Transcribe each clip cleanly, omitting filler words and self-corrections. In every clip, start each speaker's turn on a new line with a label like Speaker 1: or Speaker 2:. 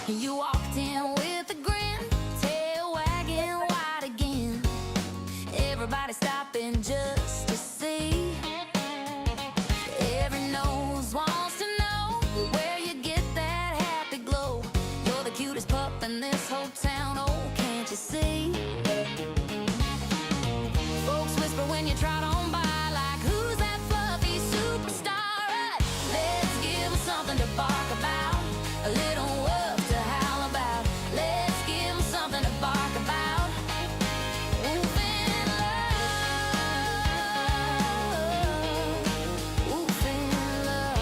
Speaker 1: You walked in with a grin, tail wagging wide again. Everybody stopping just to see. Every nose wants to know where you get that happy glow. You're the cutest pup in this whole town, oh, can't you see? Folks whisper when you trot on by, like, who's that fluffy superstar? Right, let's give 'em something to bark about, a little woof to howl about. Let's give 'em something to bark about. Oof in love, oof in love.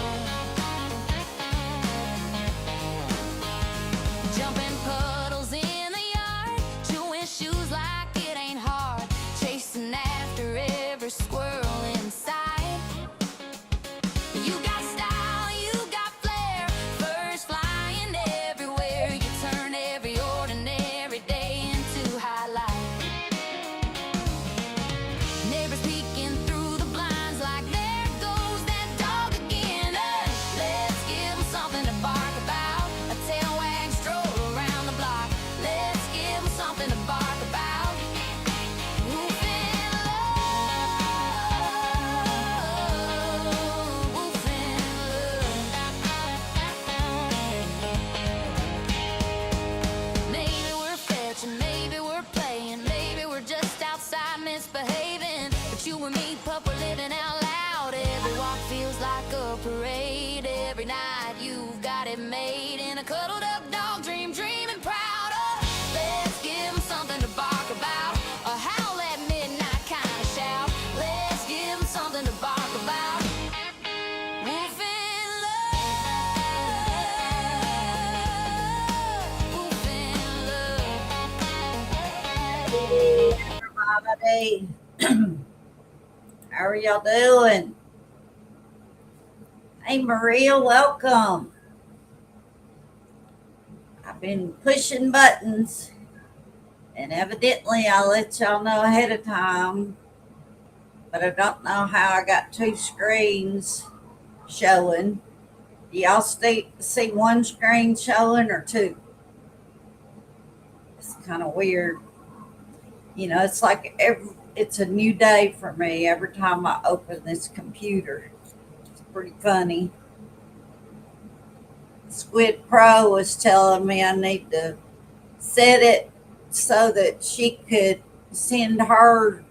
Speaker 1: Jumping puddles in the yard, chewing shoes like it ain't hard, chasing after every squirrel inside. You got style, you got flair, first flying everywhere. You turn every ordinary day into highlight. Neighbors peeking through the blinds like, there goes that dog again. Let's give 'em something to bark about, a tail wag stroll around the block. Let's give 'em something to bark about. Oof in love, oof in love. Maybe we're fetching, maybe we're playing, maybe we're just outside misbehaving. But you and me, pup, we're living out loud. Every walk feels like a parade. Every night you've got it made in a cuddled up dog dream, dreaming proud of. Let's give 'em something to bark about, a howl at midnight kind of shout. Let's give 'em something to bark about. Oof in love, oof in love.
Speaker 2: Everybody. How are y'all doing? Hey, Maria, welcome. I've been pushing buttons, and evidently I let y'all know ahead of time, but I don't know how I got two screens showing. Do y'all see one screen showing or two? It's kind of weird. It's like it's a new day for me every time I open this computer. It's pretty funny. Squid Pro was telling me I need to set it so that she could send her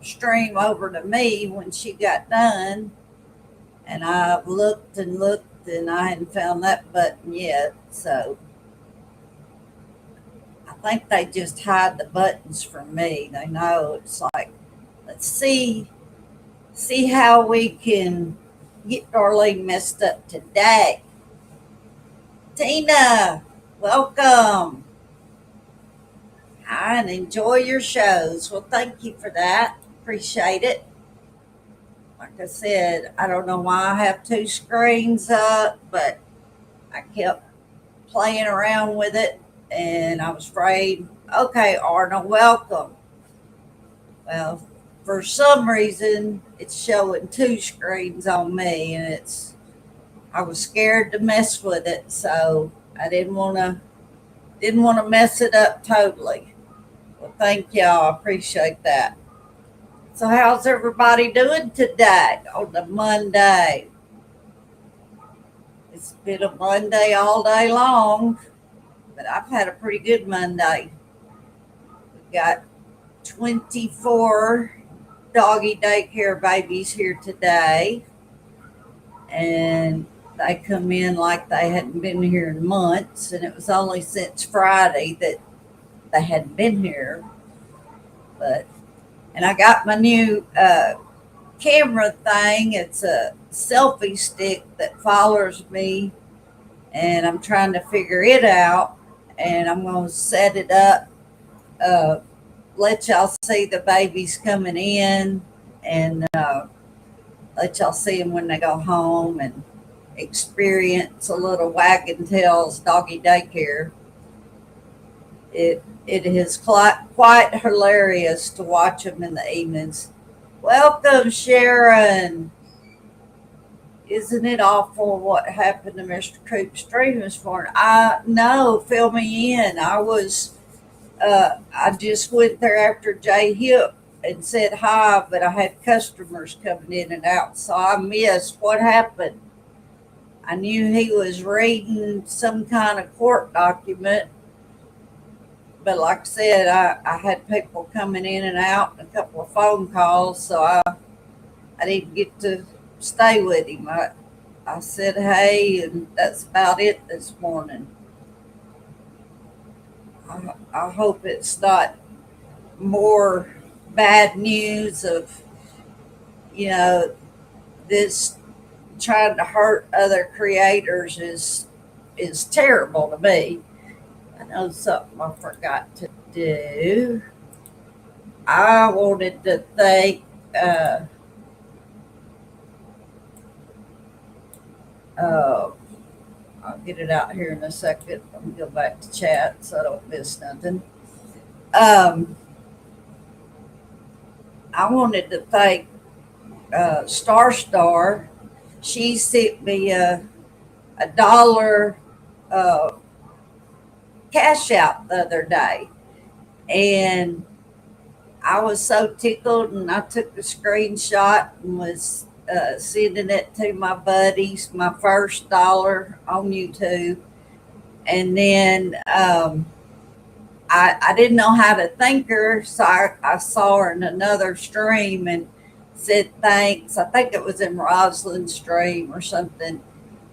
Speaker 2: stream over to me when she got done. And I've looked and looked and I hadn't found that button yet. So I think they just hide the buttons from me. They know it's like, let's see how we can get Darlene messed up today. Tina, welcome. Hi, and enjoy your shows. Well, thank you for that. Appreciate it. Like I said, I don't know why I have two screens up, but I kept playing around with it and I was afraid. Okay, Arnold, welcome. Well, for some reason, it's showing two screens on me, and I was scared to mess with it, so I didn't want to mess it up totally. Well, thank y'all. I appreciate that. So, how's everybody doing today on the Monday? It's been a Monday all day long, but I've had a pretty good Monday. We got 24 doggy daycare babies here today, and they come in like they hadn't been here in months, and it was only since Friday that they hadn't been here. But and I got my new camera thing. It's a selfie stick that follows me, and I'm trying to figure it out. And I'm going to set it up, uh, let y'all see the babies coming in, and let y'all see them when they go home and experience a little Wagon Tails doggy daycare. It is quite hilarious to watch them in the evenings. Welcome, Sharon. isn't it awful what happened to Mr. Coop's dream this morning? I know, fill me in. I just went there after Jay Hip and said hi, but I had customers coming in and out, so I missed what happened. I knew he was reading some kind of court document, but like I said, I had people coming in and out and a couple of phone calls, so I didn't get to stay with him. I said hey, and that's about it this morning. I hope it's not more bad news of, you know, this trying to hurt other creators is terrible to me. I know something I forgot to do. I wanted to thank uh, I'll get it out here in a second. Let me go back to chat so I don't miss nothing. Um, I wanted to thank Star Star. She sent me a dollar uh, cash out the other day, and I was so tickled, and I took the screenshot and was sending it to my buddies. My first dollar on YouTube, and then I didn't know how to thank her, so I saw her in another stream and said thanks. I think it was in Rosalind's stream or something.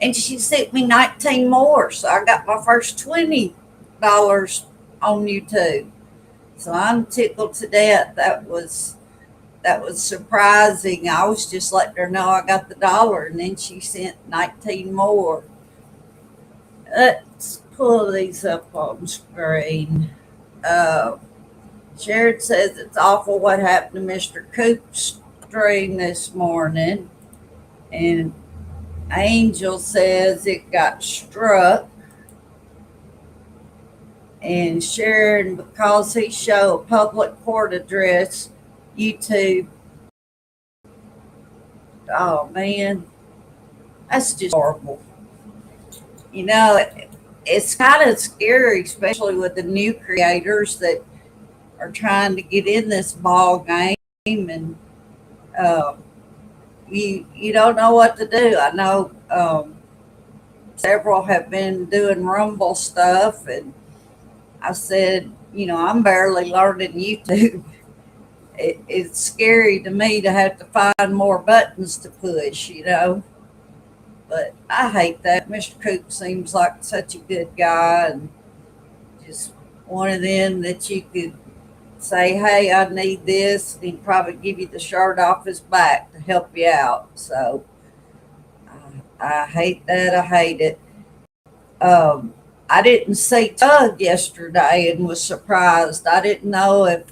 Speaker 2: And she sent me 19 more. So I got my first $20 on YouTube. So I'm tickled to death. That was surprising. I was just letting her know I got the dollar, and then she sent 19 more. Let's pull these up on screen. Uh, Sharon says it's awful what happened to Mr. Coop's stream this morning. And Angel says it got struck. And Sharon, because he showed a public court address, YouTube. Oh man, that's just horrible. You know, it's kind of scary, especially with the new creators that are trying to get in this ball game, and uh, you don't know what to do. I know several have been doing Rumble stuff, and I said, you know, I'm barely learning YouTube. It's scary to me to have to find more buttons to push, you know. But I hate that. Mr. Coop seems like such a good guy, and just one of them that you could say, hey, I need this, and he'd probably give you the shirt off his back to help you out. So I hate that. I hate it. I didn't see Tug yesterday and was surprised. I didn't know if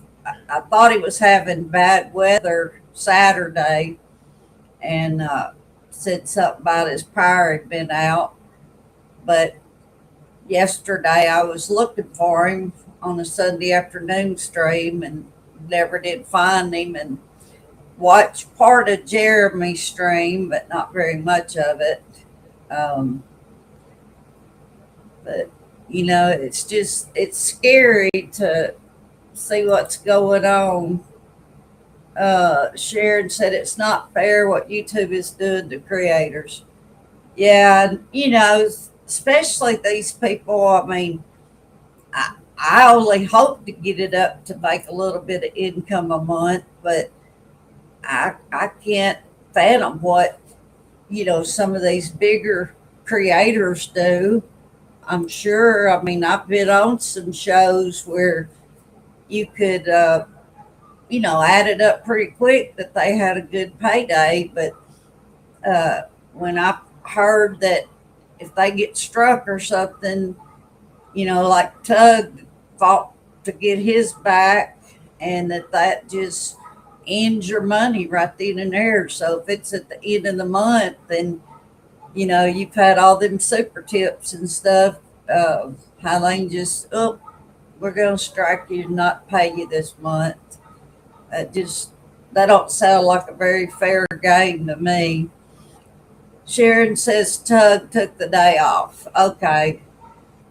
Speaker 2: I thought he was having bad weather Saturday, and said something about his power had been out. But yesterday I was looking for him on a Sunday afternoon stream and never did find him, and watched part of Jeremy's stream, but not very much of it. But you know, it's scary to see what's going on. Sharon said it's not fair what YouTube is doing to creators. Yeah, you know, especially these people. I mean, I only hope to get it up to make a little bit of income a month, but I can't fathom what, you know, some of these bigger creators do. I'm sure. I mean, I've been on some shows where you could, you know, add it up pretty quick that they had a good payday. But when I heard that if they get struck or something, you know, like Tug fought to get his back, and that just ends your money right then and there. So if it's at the end of the month, then you know you've had all them super tips and stuff. How they can just, oh, we're going to strike you and not pay you this month. That don't sound like a very fair game to me. Sharon says Tug took the day off. Okay.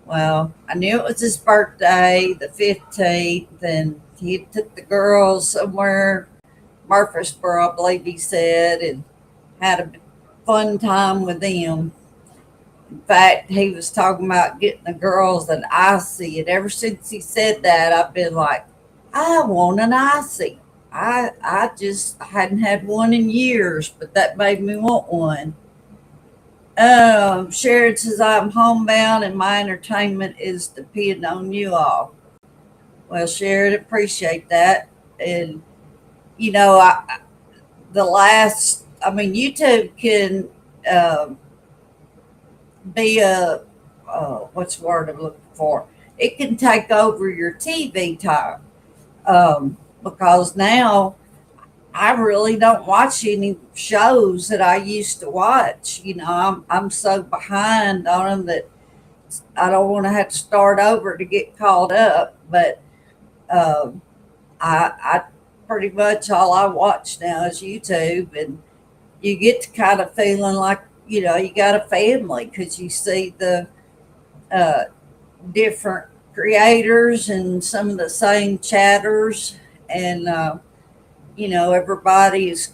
Speaker 2: Well, I knew it was his birthday, the 15th, and he took the girls somewhere, Murfreesboro, I believe he said, and had a fun time with them. In fact, he was talking about getting the girls an icy, and ever since he said that, I've been like, I want an icy. I just hadn't had one in years, but that made me want one. Sharon says I'm homebound and my entertainment is dependent on you all. Well, Sharon, appreciate that. And you know, the last, I mean, YouTube can um be a what's the word I'm looking for? It can take over your TV time because now I really don't watch any shows that I used to watch. You know, I'm so behind on them that I don't want to have to start over to get caught up. But um, I pretty much all I watch now is YouTube, and you get to kind of feeling like you got a family because you see the uh, different creators and some of the same chatters, and everybody is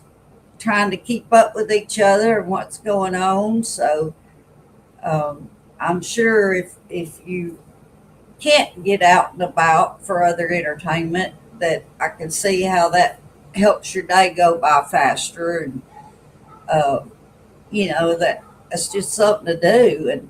Speaker 2: trying to keep up with each other and what's going on. So um, I'm sure if you can't get out and about for other entertainment, that I can see how that helps your day go by faster, and uh, that's just something to do. And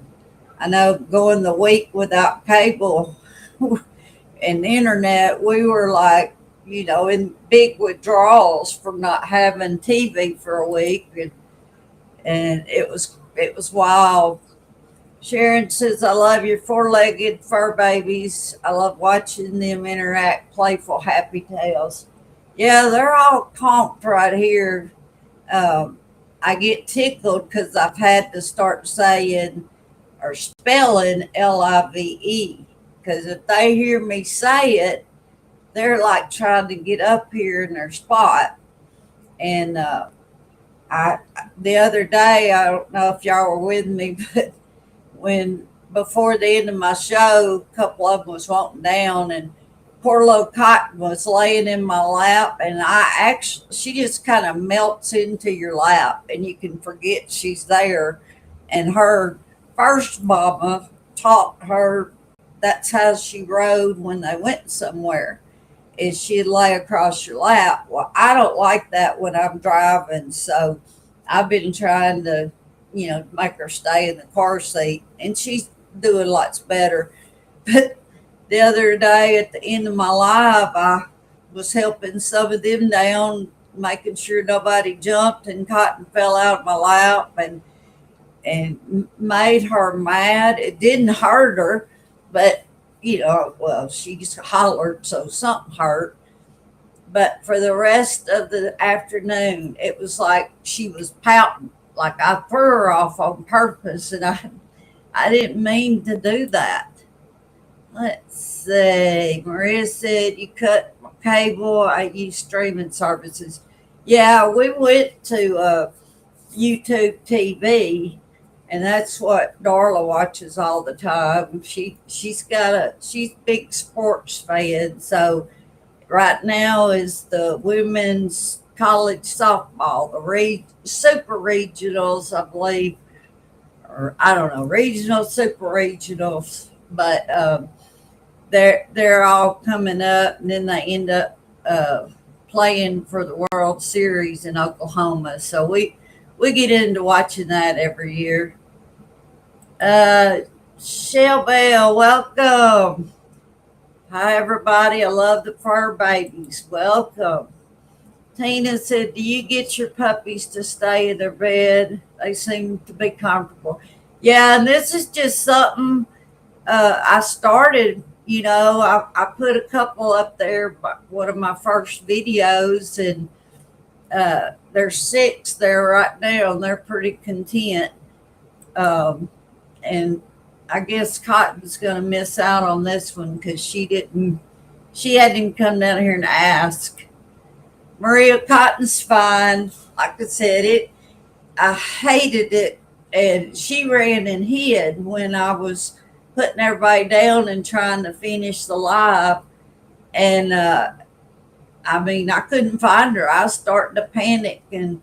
Speaker 2: I know going the week without cable and internet, we were like, in big withdrawals from not having TV for a week, and it was wild. Sharon says, I love your four-legged fur babies. I love watching them interact, playful, happy tales. Yeah, they're all comped right here. Um, I get tickled because I've had to start saying or spelling Live. Because if they hear me say it, they're like trying to get up here in their spot. And I the other day, I don't know if y'all were with me, but when before the end of my show, a couple of them was wanting down, and poor little Cotton was laying in my lap, and she just kind of melts into your lap, and you can forget she's there. And her first mama taught her that's how she rode when they went somewhere, is she'd lay across your lap. Well, I don't like that when I'm driving, so I've been trying to, make her stay in the car seat, and she's doing lots better. But the other day at the end of my live, I was helping some of them down, making sure nobody jumped and Cotton fell out of my lap, and made her mad. It didn't hurt her, but well, she just hollered, so something hurt. But for the rest of the afternoon, it was like she was pouting, like I threw her off on purpose, and I didn't mean to do that. Let's see. Maria said you cut my cable. I use streaming services. Yeah, we went to YouTube TV, and that's what Darla watches all the time. She's a big sports fan. So right now is the women's college softball, the super regionals, I believe, or I don't know, regional super regionals, but they're all coming up, and then they end up playing for the World Series in Oklahoma. So we get into watching that every year. Shell Bell, welcome. Hi, everybody. I love the fur babies. Welcome. Tina said, do you get your puppies to stay in their bed? They seem to be comfortable. Yeah, and this is just something I started. I put a couple up there, one of my first videos, and there's 6 there right now, and they're pretty content. And I guess Cotton's going to miss out on this one because she hadn't even come down here and ask. Maria, Cotton's fine. Like I said, I hated it and she ran and hid when I was putting everybody down and trying to finish the live. And I mean, I couldn't find her. I was starting to panic, and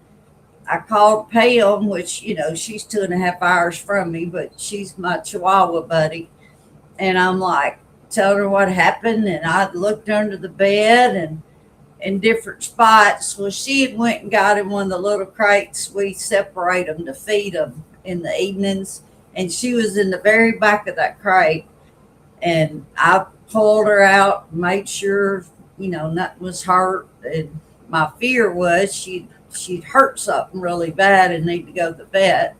Speaker 2: I called Pam, which, she's 2.5 hours from me, but she's my Chihuahua buddy. And I'm like, telling her what happened. And I looked under the bed and in different spots. Well, she had went and got in one of the little crates. We separate them to feed them in the evenings. And she was in the very back of that crate. And I pulled her out, made sure, nothing was hurt. And my fear was she'd hurt something really bad and need to go to the vet.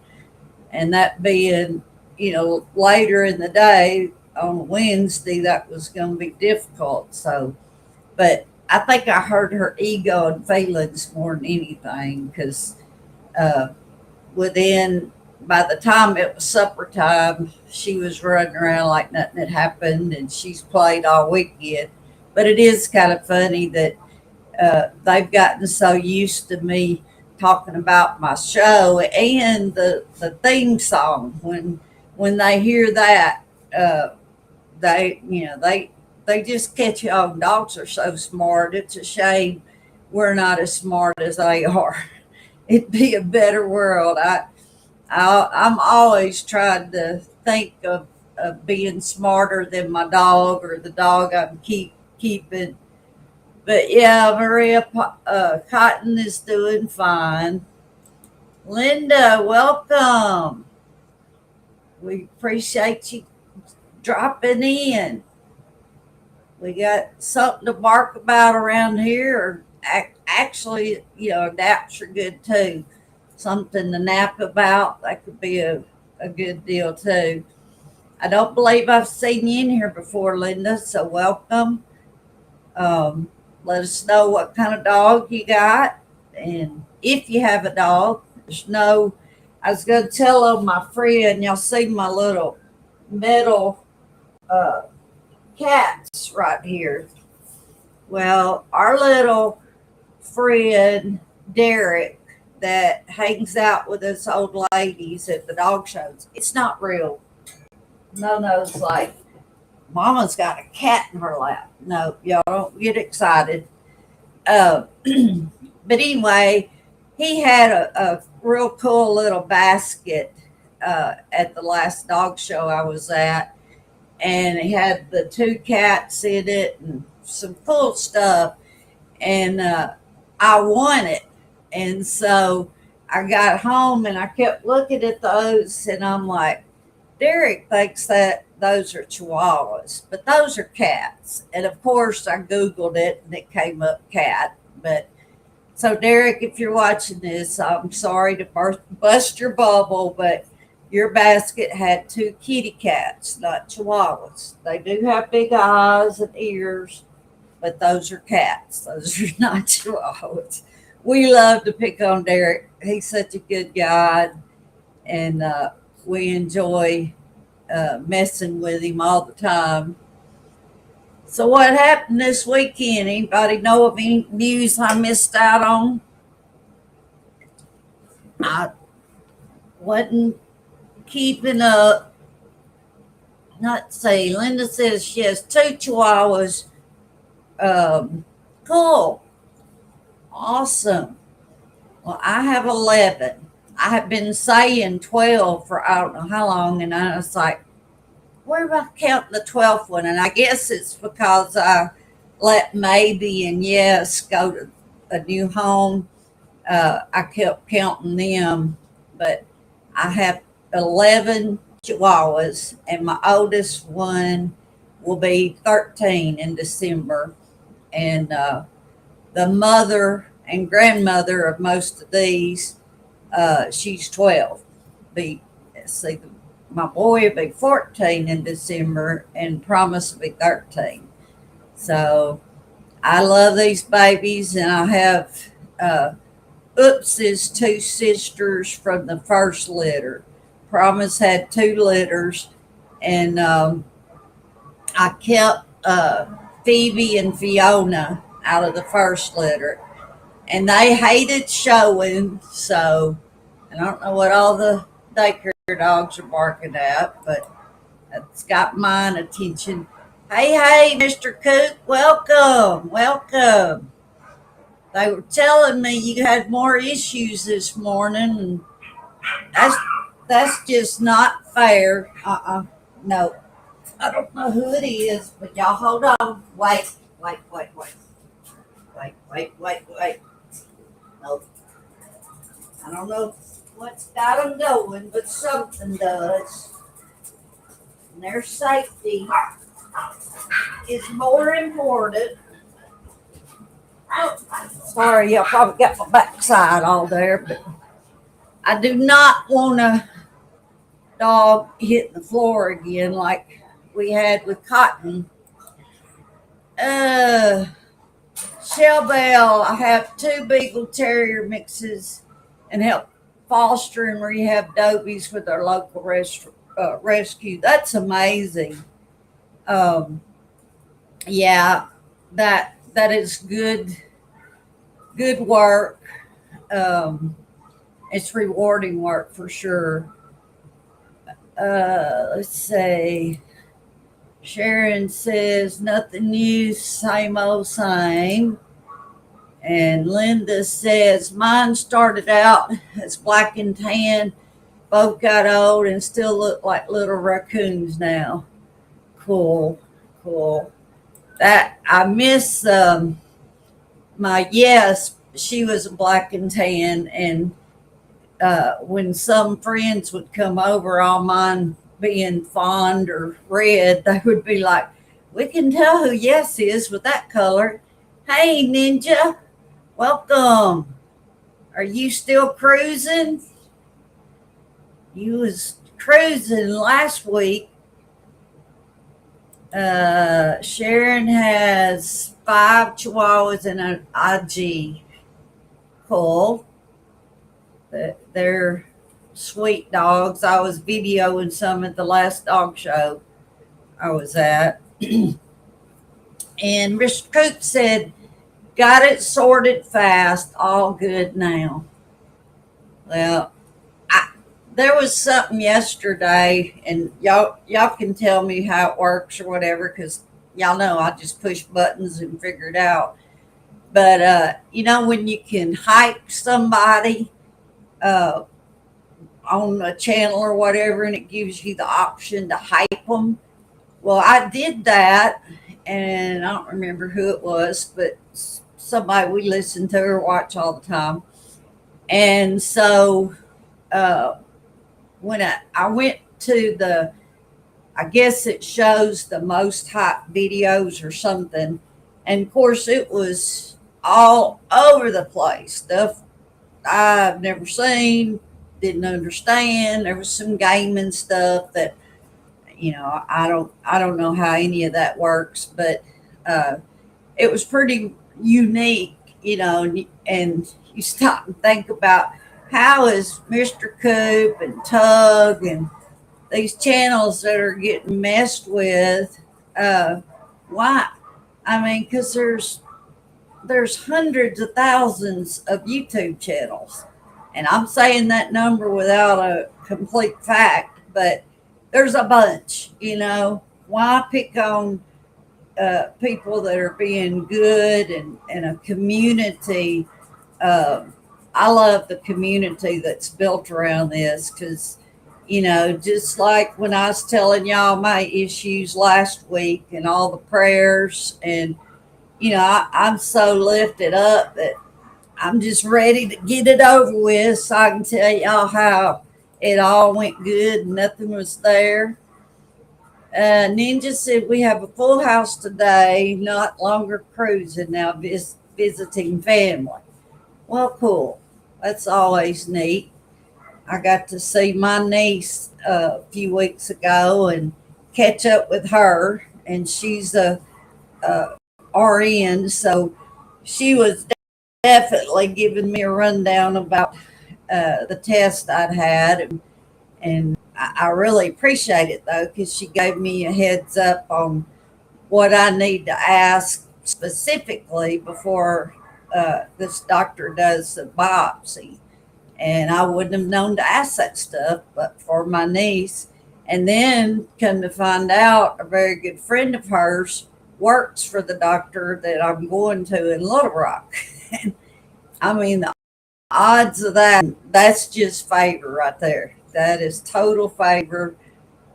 Speaker 2: And that being, later in the day on Wednesday, that was going to be difficult. So, but I think I hurt her ego and feelings more than anything, because by the time it was supper time, she was running around like nothing had happened, and she's played all weekend. But it is kind of funny that they've gotten so used to me talking about my show and the theme song. When they hear that, they just catch on. Dogs are so smart. It's a shame we're not as smart as they are. It'd be a better world. I'm always trying to think of being smarter than my dog or the dog I'm keeping. But yeah, Maria Cotton is doing fine. Linda, welcome. We appreciate you dropping in. We got something to bark about around here. Actually, naps are good too. Something to nap about. That could be a good deal too. I don't believe I've seen you in here before, Linda, so welcome. Let us know what kind of dog you got, and if you have a dog. I was going to tell on my friend, y'all see my little metal cats right here. Well, our little friend Derek that hangs out with us old ladies at the dog shows, it's not real. No's like, Mama's got a cat in her lap. No, y'all don't get excited. But anyway, he had a real cool little basket at the last dog show I was at. And he had the 2 cats in it and some cool stuff. And I won it. And so I got home and I kept looking at those, and I'm like, Derek thinks that those are Chihuahuas, but those are cats. And of course I Googled it and it came up cat. But so Derek, if you're watching this, I'm sorry to bust your bubble, but your basket had 2 kitty cats, not Chihuahuas. They do have big eyes and ears, but those are cats. Those are not Chihuahuas. We love to pick on Derek. He's such a good guy, and we enjoy messing with him all the time. So what happened this weekend? Anybody know of any news I missed out on? I wasn't keeping up. Let's see. Linda says she has 2 Chihuahuas. Cool. Awesome. Well, I have 11. I have been saying 12 for I don't know how long, and I was like, where am I counting the 12th one? And I guess it's because I let Maybe and Yes go to a new home. I kept counting them, but I have 11 Chihuahuas, and my oldest one will be 13 in December. And the mother and grandmother of most of these, she's 12. My boy will be 14 in December, and Promise will be 13. So I love these babies, and I have Oops's 2 sisters from the first litter. Promise had 2 litters, and I kept Phoebe and Fiona out of the first litter, and they hated showing. So I don't know what all the daycare dogs are barking at, but it's got mine attention. Hey, Mr. Coop, welcome, welcome. They were telling me you had more issues this morning, and that's that's just not fair. No, I don't know who it is, but y'all hold on. Wait. No, I don't know what's got them going, but something does. And their safety is more important. Oh, sorry, y'all probably got my backside all there, but I do not want a dog hitting the floor again like we had with Cotton. Shell Bell, I have 2 Beagle Terrier mixes and help foster and rehab dobies with our local rescue. That's amazing. Um, yeah, that is good work. It's rewarding work for sure. Let's see. Sharon says nothing new, same old same. And Linda says mine started out as black and tan, both got old and still look like little raccoons now. Cool. That I miss my yes, she was black and tan, and when some friends would come over, all mine being fond or red, they would be like, "We can tell who yes is with that color." Hey, Ninja, welcome. Are you still cruising? You was cruising last week. Sharon has 5 Chihuahuas and an IG. Cool. They're sweet dogs. I was videoing some at the last dog show I was at. And Mr. Coop said, got it sorted fast, all good now. Well, there was something yesterday, and y'all can tell me how it works or whatever, because y'all know I just push buttons and figure it out. But when you can hype somebody uh, on a channel or whatever, and it gives you the option to hype them. Well, I did that, and I don't remember who it was, but somebody we listen to or watch all the time. And so uh, when I went to I guess it shows the most hyped videos or something. And of course, it was all over the place. Stuff I've never seen, didn't understand. There was some gaming stuff that I don't know how any of that works, but uh, it was pretty unique, and you stop and think about how is Mr. Coop and Tug and these channels that are getting messed with, why? I mean, because there's hundreds of thousands of YouTube channels. And I'm saying that number without a complete fact, but there's a bunch, Why pick on people that are being good and a community? Uh, I love the community that's built around this because, just like when I was telling y'all my issues last week and all the prayers, and I'm so lifted up that I'm just ready to get it over with so I can tell y'all how it all went good and nothing was there. Ninja said we have a full house today, not longer cruising, now visiting family. Well, cool. That's always neat. I got to see my niece a few weeks ago and catch up with her, and she's a RN, so she was definitely giving me a rundown about the test I'd had, and I really appreciate it though because she gave me a heads up on what I need to ask specifically before this doctor does the biopsy. And I wouldn't have known to ask that stuff, but for my niece. And then come to find out, a very good friend of hers works for the doctor that I'm going to in Little Rock. I mean, the odds of that, that's just favor right there. That is total favor.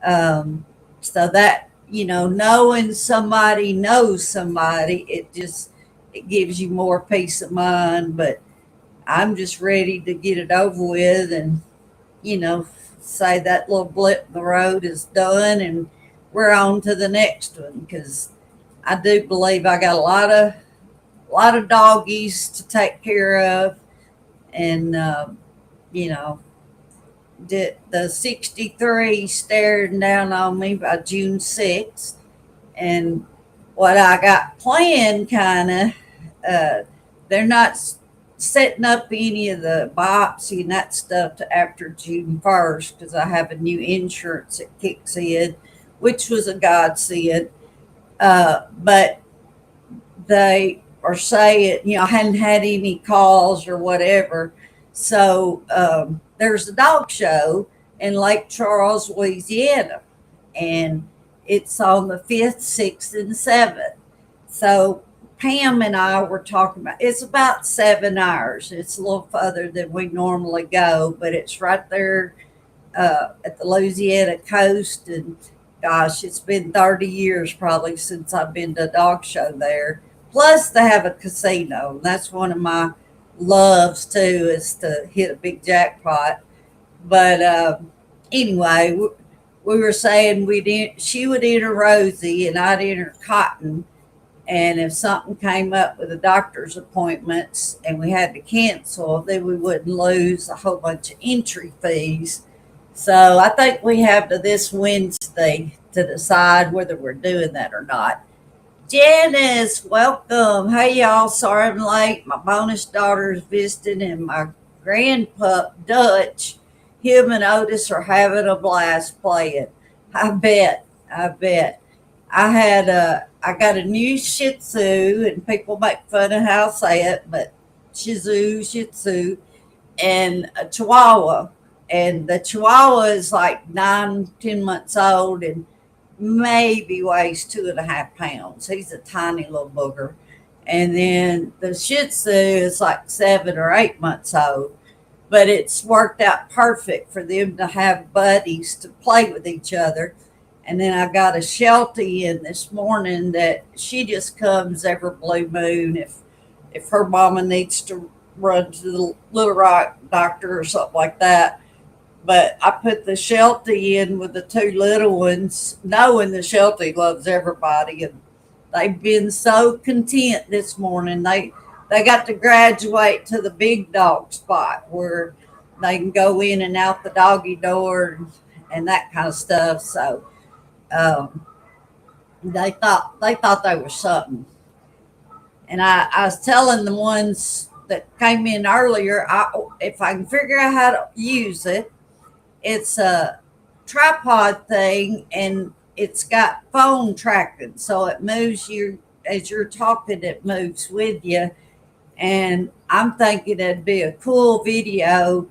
Speaker 2: So that, knowing somebody knows somebody, it gives you more peace of mind. But I'm just ready to get it over with and, you know, say that little blip in the road is done and we're on to the next one. Because I do believe I got a lot of doggies to take care of, and you know, the 63 staring down on me by June 6th, and what I got planned, kind of, they're not setting up any of the biopsy and that stuff to after June 1st because I have a new insurance that kicks in, which was a godsend. But they are saying, I hadn't had any calls or whatever. So there's a dog show in Lake Charles, Louisiana, and it's on the 5th, 6th, and 7th. So Pam and I were talking about it's about 7 hours. It's a little further than we normally go, but it's right there at the Louisiana coast. And gosh, it's been 30 years probably since I've been to a dog show there. Plus, they have a casino. That's one of my loves too, is to hit a big jackpot. But anyway, we were saying she would enter Rosie and I'd enter Cotton. And if something came up with the doctor's appointments and we had to cancel, then we wouldn't lose a whole bunch of entry fees. So I think we have to this Wednesday to decide whether we're doing that or not. Janice, welcome. Hey, y'all. Sorry I'm late. My bonus daughter is visiting, and my grandpup, Dutch, him and Otis are having a blast playing. I bet. I bet. I got a new Shih Tzu, and people make fun of how I say it, but Shih Tzu, and a Chihuahua. And the Chihuahua is like 9, 10 months old, and maybe weighs 2.5 pounds. He's a tiny little booger. And then the Shih Tzu is like 7 or 8 months old. But it's worked out perfect for them to have buddies to play with each other. And then I got a Sheltie in this morning that she just comes every blue moon if her mama needs to run to the Little Rock doctor or something like that. But I put the Sheltie in with the two little ones, knowing the Sheltie loves everybody, and they've been so content this morning. They got to graduate to the big dog spot where they can go in and out the doggy door and that kind of stuff. So they thought they were something. And I was telling the ones that came in earlier, if I can figure out how to use it, it's a tripod thing and it's got phone tracking. So it moves you as you're talking, it moves with you. And I'm thinking it'd be a cool video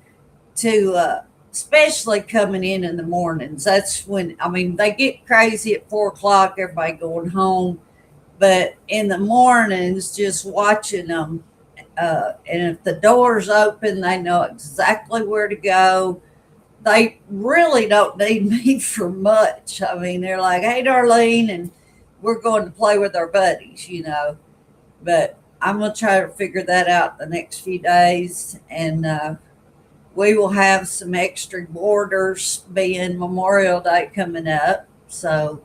Speaker 2: to, especially coming in the mornings. That's when, I mean, they get crazy at 4 o'clock, everybody going home. But in the mornings, just watching them. And if the door's open, they know exactly where to go. They really don't need me for much. I mean, they're like, hey, Darlene, and we're going to play with our buddies. But I'm going to try to figure that out the next few days. And we will have some extra boarders being Memorial Day coming up. So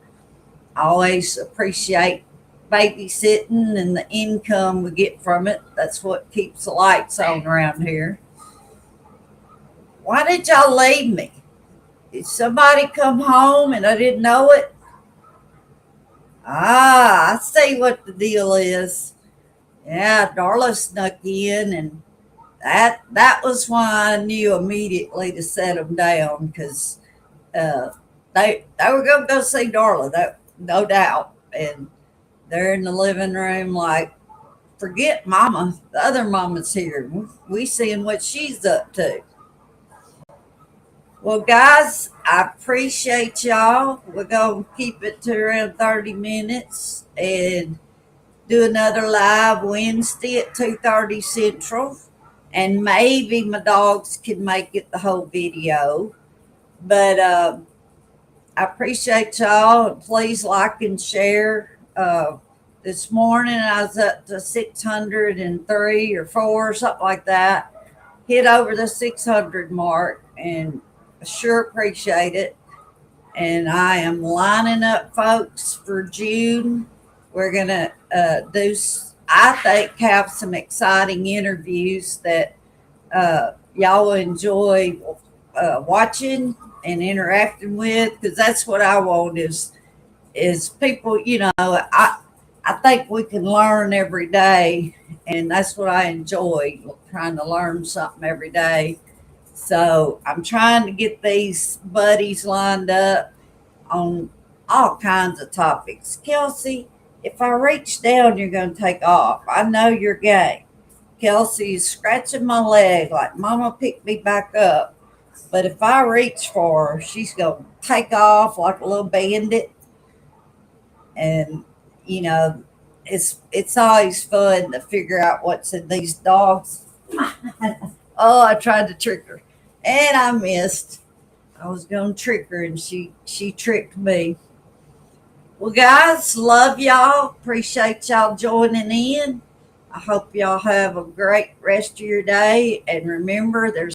Speaker 2: I always appreciate babysitting and the income we get from it. That's what keeps the lights on around here. Why did y'all leave me? Did somebody come home and I didn't know it? I see what the deal is. Yeah, Darla snuck in, and that was why I knew immediately to set them down, because they were going to go see Darla, that no doubt. And they're in the living room like, forget Mama. The other Mama's here. We seeing what she's up to. Well, guys, I appreciate y'all. We're going to keep it to around 30 minutes and do another live Wednesday at 2:30 Central. And maybe my dogs can make it the whole video. But I appreciate y'all. Please like and share. This morning I was up to 603 or 4, something like that. Hit over the 600 mark, and I sure appreciate it. And I am lining up folks for June. We're going to I think, have some exciting interviews that y'all will enjoy watching and interacting with, because that's what I want is people, I think we can learn every day, and that's what I enjoy, trying to learn something every day. So I'm trying to get these buddies lined up on all kinds of topics. Kelsey, if I reach down, you're going to take off. I know your game. Kelsey is scratching my leg like, Mama, pick me back up. But if I reach for her, she's going to take off like a little bandit. And, it's always fun to figure out what's in these dogs. Oh, I tried to trick her, and I missed. I was going to trick her, and she tricked me. Well, guys, love y'all. Appreciate y'all joining in. I hope y'all have a great rest of your day. And remember, there's